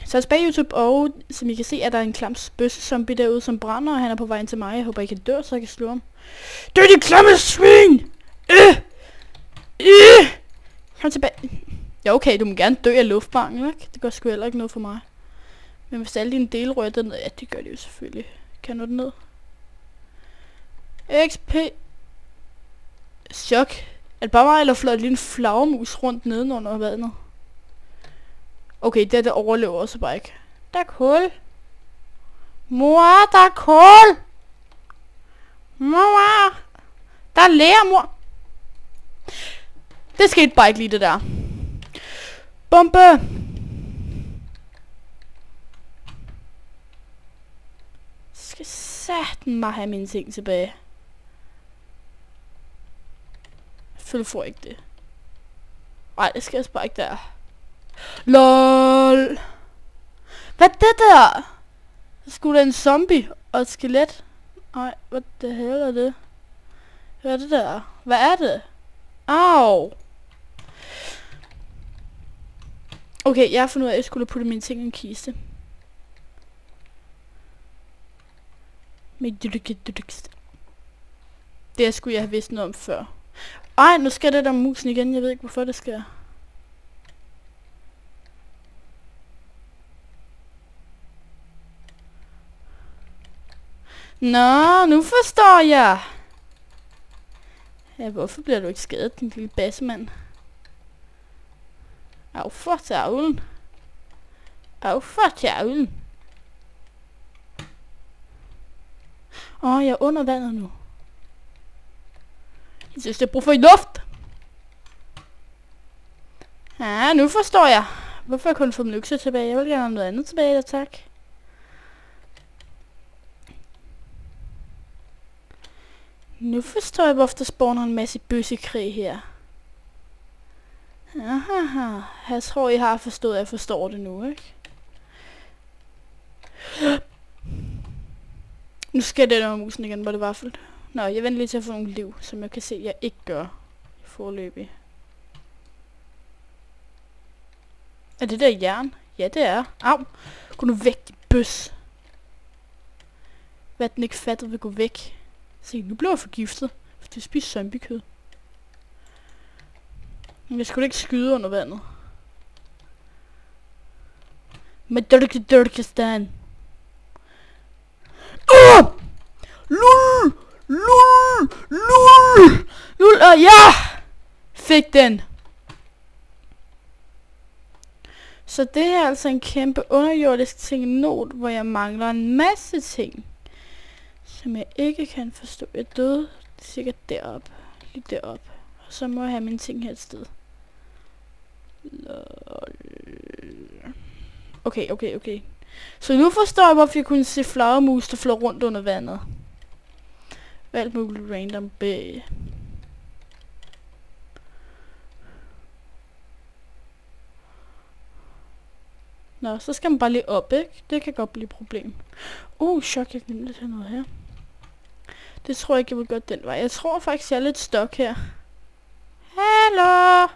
Så tilbage YouTube, og som I kan se, er der en klam bøssezombie derude, som brænder, og han er på vej ind til mig. Jeg håber, I kan dø, så jeg kan slå ham. Det er de klamme svin! Kom tilbage. Ja, okay, du må gerne dø af luftmangel, ikke? Det gør sgu heller ikke noget for mig. Men hvis alle dine dele rører derned, ja, det gør det jo selvfølgelig. Kan jeg nå den ned? XP. Chok. Er det bare mig, eller fløjt lige en flagermus rundt nedenunder vandet? Okay, det overlever også bare ikke. Der er kul. Mor, der er kul. Mor. Der er lærer, mor. Det skete bare ikke lige det der. Bombe. Skal satan mig have mine ting tilbage. Jeg får ikke det. Nej, det skal jeg bare ikke der. LOL. Hvad er det der? Der skulle da en zombie og et skelet. Nej, hvad det hell er det? Hvad er det der? Hvad er det? Au. Okay, jeg har fundet ud af, at jeg skulle putte mine ting i en kiste. Det skulle jeg have vidst noget om før. Ej, nu skal det der musen igen. Jeg ved ikke, hvorfor det sker. Nå, nu forstår jeg. Ja, hvorfor bliver du ikke skadet, din lille bassemand? Au for tavlen. Au for tavlen. Jeg er under vandet nu. Jeg synes, det er brug for i luft. Ja, nu forstår jeg. Hvorfor jeg kun fået min økse tilbage? Jeg vil gerne have noget andet tilbage, da tak. Nu forstår jeg, hvorfor der spawner en masse bøssekrig her. Aha, jeg tror, I har forstået, at jeg forstår det nu, ikke? Nu skal det der musen igen, hvor det var fuldt. Nå, jeg venter lige til at få nogle liv, som jeg kan se, jeg ikke gør i forløbig. Er det der jern? Ja, det er. Au! Gå nu væk, din bøs. Hvad den ikke fattede vil gå væk. Se, nu blev jeg forgiftet, fordi jeg spiser zombiekød. Men jeg skulle ikke skyde under vandet. Med Dirkistan. LUL! LUL! LUL! LUL! Ja! Fik den. Så det her er altså en kæmpe underjordisk ting-not, hvor jeg mangler en masse ting, som jeg ikke kan forstå. Jeg døde sikkert deroppe. Lige deroppe. Og så må jeg have mine ting her et sted. Okay. Så nu forstår jeg, hvorfor jeg kunne se flagermus, der flår rundt under vandet. Alt muligt random bag. Nå, så skal man bare lige op, ikke? Det kan godt blive et problem. Chok, jeg glemte at tage noget her. Det tror jeg ikke, jeg vil gøre den vej. Jeg tror faktisk, jeg er lidt stok her. Hallo?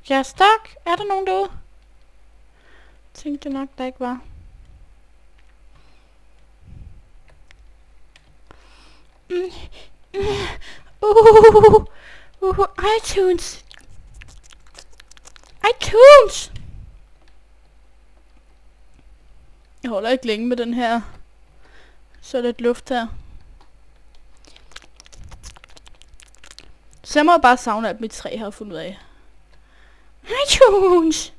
Jeg er stok. Er der nogen derude? Tænkte nok, der ikke var. iTunes. iTunes. Jeg holder ikke længe med den her. Så lidt luft her. Så jeg må bare savne alt mit træ har fundet ud af. iTunes.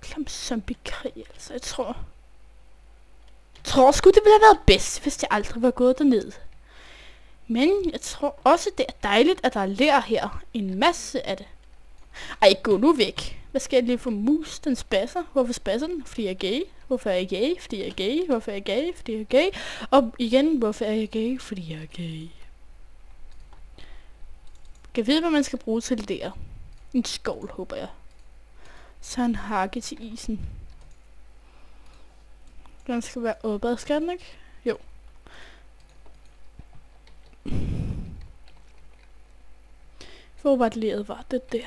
Klam zombie-krig, altså. Jeg tror sgu, det ville have været bedst, hvis jeg aldrig var gået derned. Men jeg tror også, det er dejligt, at der er ler her. En masse af det. Ej, gå nu væk. Hvad skal jeg lige få mus? Den spasser. Hvorfor spasser den? Fordi jeg er gay. Hvorfor er jeg gay? Fordi jeg er gay. Hvorfor er jeg gay? Fordi jeg er gay. Og igen, hvorfor er jeg gay? Fordi jeg er gay. Kan jeg vide, hvad man skal bruge til der? En skål, håber jeg. Så en hakke til isen. Den skal være opad, skal den ikke? Jo. Hvor var det leret var det der?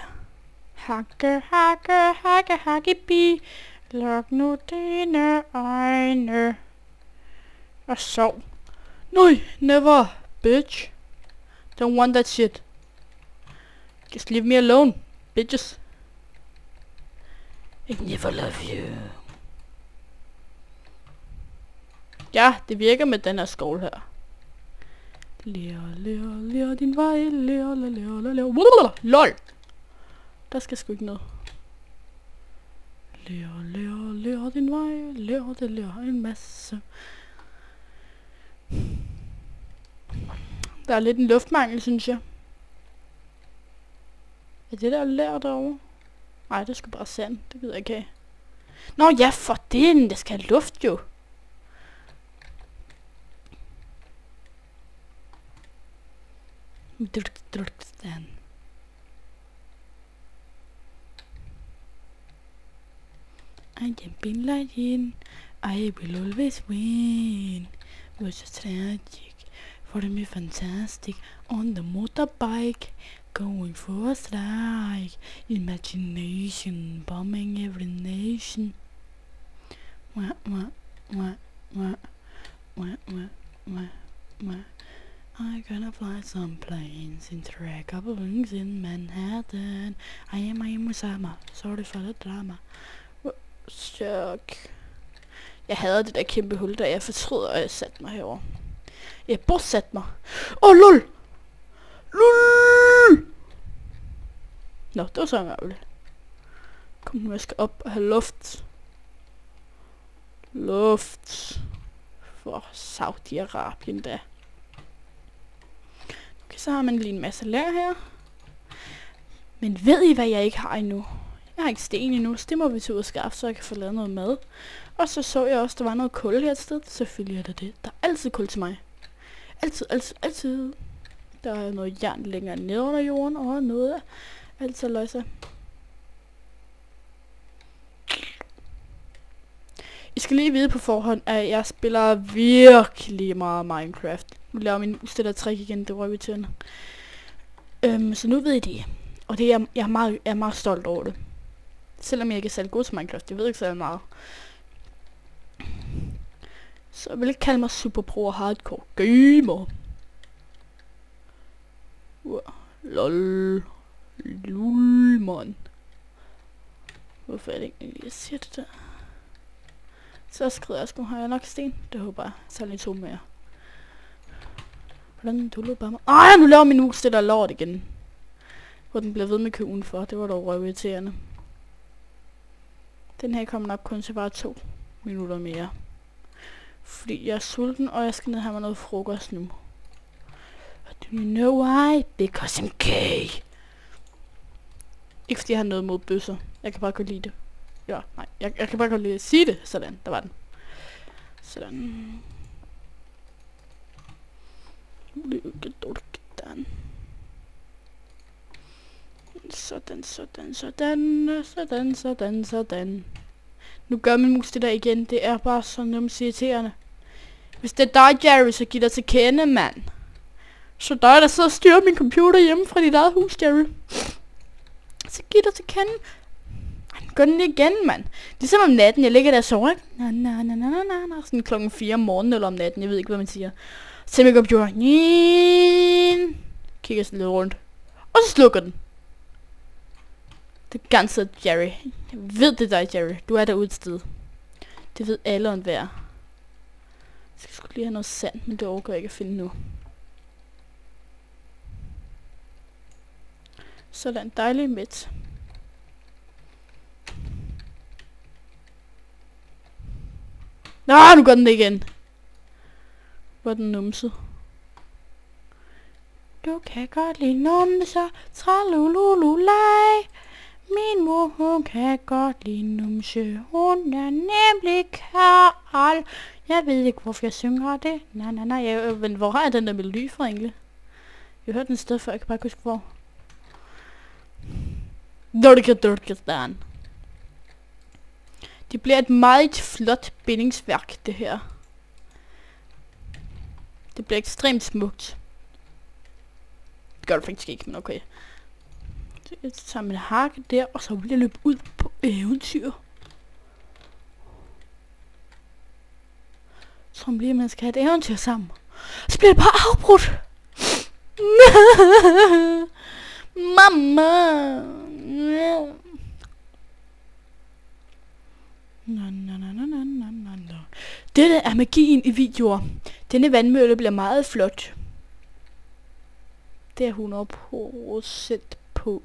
Hakke, hakke, hakke, hakke, bi. Luk nu dine øjne. Og sov. Nej, never, bitch. Don't want that shit. Just leave me alone, bitches. I never love you. Ja, det virker med den her skål her. Lær din vej, lær. LOL! Der skal sgu ikke noget. Lær din vej, lær en masse. Der er lidt en luftmangel, synes jeg. Er det der lær derovre? Nej, det skal bare sand. Det gider jeg ikke have. Nå ja, for den. Det skal have luft jo. Stand. I am been like in. I will always win. Was so tragic. For me fantastic. On the motorbike. Going for a strike. Imagination. Bombing every nation. I'm gonna fly some planes. Interact couple wings in Manhattan. I am Osama. Sorry for the drama. Chok. Jeg hader det der kæmpe hul der. Jeg fortryder, at jeg satte mig herover. Jeg bosatte mig. LOL! LOL! Nå, det var så ærgerligt. Kom nu, jeg skal op og have luft. Luft. For Saudi-Arabien da. Okay, så har man lige en masse lær her. Men ved I, hvad jeg ikke har endnu? Jeg har ikke sten endnu, så det må vi tage ud og skaffe, så jeg kan få lavet noget mad. Og så jeg også, der var noget kul her et sted. Selvfølgelig er der det. Der er altid kul til mig. Altid. Der er noget jern længere nede under jorden, og noget af altid løjser. I skal lige vide på forhånd, at jeg spiller virkelig meget Minecraft. Nu laver min mus det der trick igen, det var irriterende. Så nu ved I det. Og det er, jeg er meget stolt over det. Selvom jeg ikke er særlig god til Minecraft, jeg ved ikke særlig meget. Så jeg vil ikke kalde mig super pro og hardcore gamer. LOL. Lulmon. Hvorfor er det ikke lige, jeg siger det der? Så skrider jeg sgu, har jeg nok sten? Det håber jeg. Så lige 2 mere. Hvordan du løber bare mig? Nu laver min mus det der lort igen. Hvor den bliver ved med køen for. Det var dog røvirriterende. Den her kommer nok kun til bare 2 minutter mere. Fordi jeg er sulten, og jeg skal ned have mig noget frokost nu. Do you know why? Because I'm gay. Ikke fordi jeg har noget mod bøsser. Jeg kan bare godt lide det. Ja, nej. Jeg kan bare godt lide at sige det. Sådan, der var den. Sådan. Sådan. Nu gør min mus det der igen. Det er bare sådan noget irriterende. Hvis det er dig, Jerry, så giv dig til kende, mand. Så dig, der sidder og styrer min computer hjemme fra dit eget hus, Jerry. Så giv dig til kende. Gør den lige igen, mand. Ligesom om natten, jeg ligger der og sover, ikke? Sådan klokken 4 om morgenen eller om natten, jeg ved ikke, hvad man siger. Så min computer. Kigger sådan lidt rundt. Og så slukker den. Det er ganske Jerry. Jeg ved det dig, Jerry. Du er derude et sted. Det ved alle og enhver. Jeg skal sgu lige have noget sand, men det overgår jeg ikke at finde nu. Sådan dejligt midt. Nu går den igen. Hvor er den numset? Du kan godt lide numser, tralulululej. Min mor, hun kan godt lide numse. Hun er nemlig Karl. Jeg ved ikke, hvorfor jeg synger det. Nej. Men hvor har jeg den der melodi fra egentlig? Jeg har hørt den et sted før, jeg kan bare huske hvor. Durkestan. Det bliver et meget flot bindingsværk, det her. Det bliver ekstremt smukt. Det gør det faktisk ikke, men okay. Jeg tager min hakke der, og så vil jeg løbe ud på eventyr. Jeg tror lige, at man skal have et eventyr sammen. Så bliver det bare afbrudt. Mamma. Dette er magien i videoer. Denne vandmølle bliver meget flot. Det er 100% på.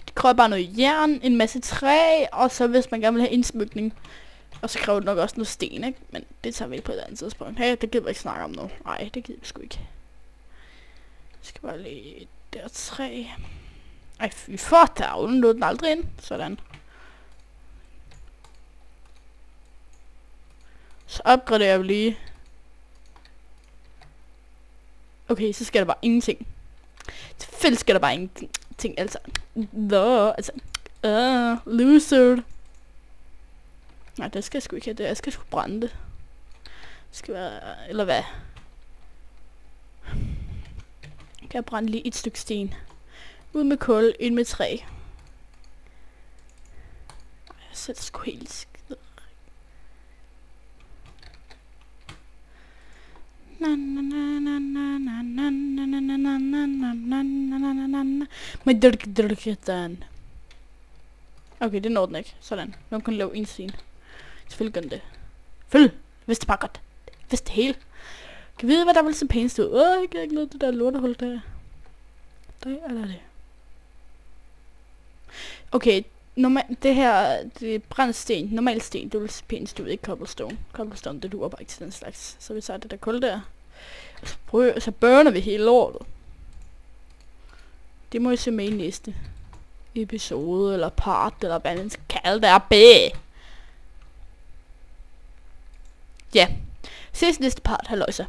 Det kræver bare noget jern, en masse træ, og så hvis man gerne vil have indsmykning. Og så kræver det nok også noget sten, ikke? Men det tager vi på et andet tidspunkt. Hey, det gider vi ikke snakke om nu. Nej, det gider vi sgu ikke. Jeg skal bare lige der 3. Ej, fy for tavlen, lå den aldrig ind. Sådan. Så opgraderer vi lige. Okay, så skal der bare ingenting. Selvfølgelig skal der bare ingenting, altså. Loser. Nej, det skal jeg sgu ikke have det. Jeg skal sgu brænde det. Det skal være, eller hvad? Kan jeg brænde lige et stykke sten. Ud med kul, ind med træ. Jeg sætter sgu helt skidt. Okay, det når den ikke. Sådan. Nu kan lave en sten. Selvfølgelig gør den det. Følg! Hvis det bare godt. Hvis det hele. Kan vi vide, hvad der vil se pænest ud? Jeg kan ikke lide det der lortehul der. Det eller det. Okay, det her, det er brændsten, normal sten, det vil se pænest ud, ikke cobblestone. Cobblestone, det duer bare ikke til den slags. Så vi tager det der kul der. Og så burner vi hele lortet. Det må I se med i næste episode, eller part, eller hvad man skal kalde det, ja. Ses næste part, halløjsa.